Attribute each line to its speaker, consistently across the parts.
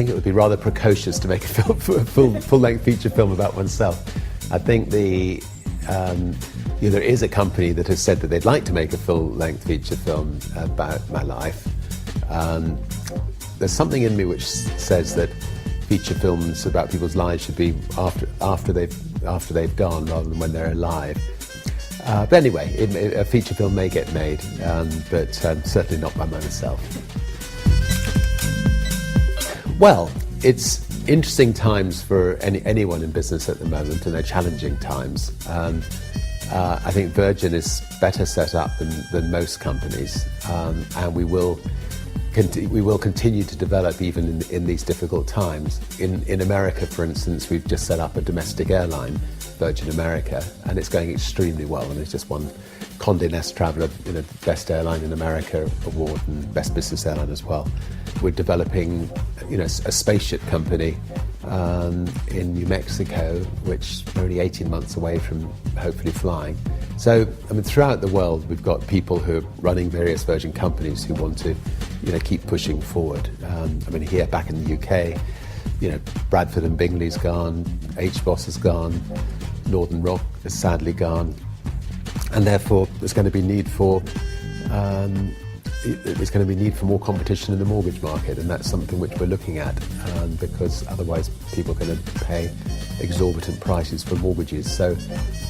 Speaker 1: think it would be rather precocious to make a full-length feature film about oneself. I think there is a company that has said that they'd like to make a full-length feature film about my life. There's something in me which says that feature films about people's lives should be after they've gone rather than when they're alive. But anyway, a feature film may get made, but certainly not by myself. Well, it's interesting times for anyone in business at the moment, and they're challenging times. I think Virgin is better set up than most companies, and we will continue to develop even in these difficult times. In America, for instance, we've just set up a domestic airline, Virgin America, and it's going extremely well. And it's just won Condé Nast Traveler, Best Airline in America award and Best Business Airline as well. We're developing, a spaceship company in New Mexico, which we're only 18 months away from hopefully flying. So, throughout the world, we've got people who are running various Virgin companies who want to, keep pushing forward. Here back in the UK, Bradford and Bingley's gone, HBOS has gone, Northern Rock is sadly gone, and therefore there's going to be need for more competition in the mortgage market, and that's something which we're looking at, because otherwise people are going to pay exorbitant prices for mortgages. So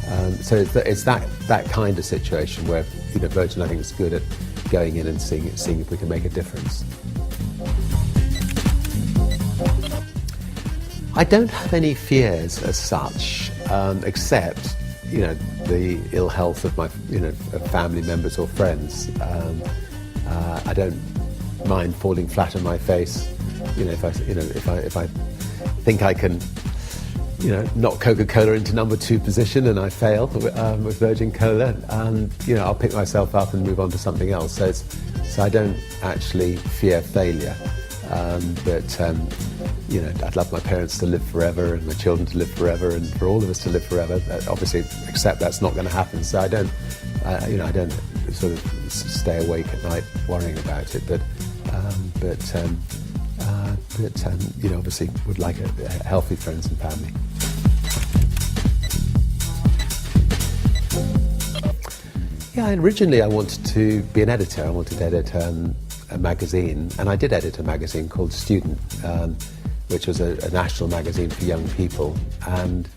Speaker 1: it's that kind of situation where Virgin, I think, is good at going in and seeing if we can make a difference. I don't have any fears as such, except the ill health of my of family members or friends. I don't mind falling flat on my face, if I think I can, knock Coca-Cola into number 2 position and I fail with Virgin Cola, and I'll pick myself up and move on to something else. So I don't actually fear failure, but I'd love my parents to live forever and my children to live forever and for all of us to live forever. Obviously, except that's not going to happen. So I don't sort of stay awake at night worrying about it, but obviously would like a healthy friends and family. Yeah, originally I wanted to be an editor. I wanted to edit a magazine, and I did edit a magazine called Student, which was a national magazine for young people, and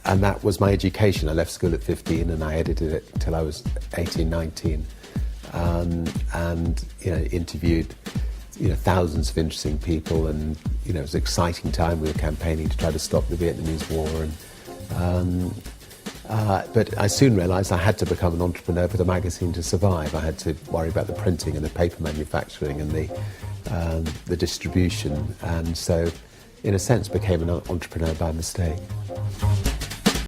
Speaker 1: that was my education. I left school at 15 and I edited it till I was 18, 19, and interviewed thousands of interesting people, and it was an exciting time. We were campaigning to try to stop the Vietnamese War, but I soon realised I had to become an entrepreneur for the magazine to survive. I had to worry about the printing and the paper manufacturing and the distribution, and so in a sense became an entrepreneur by mistake.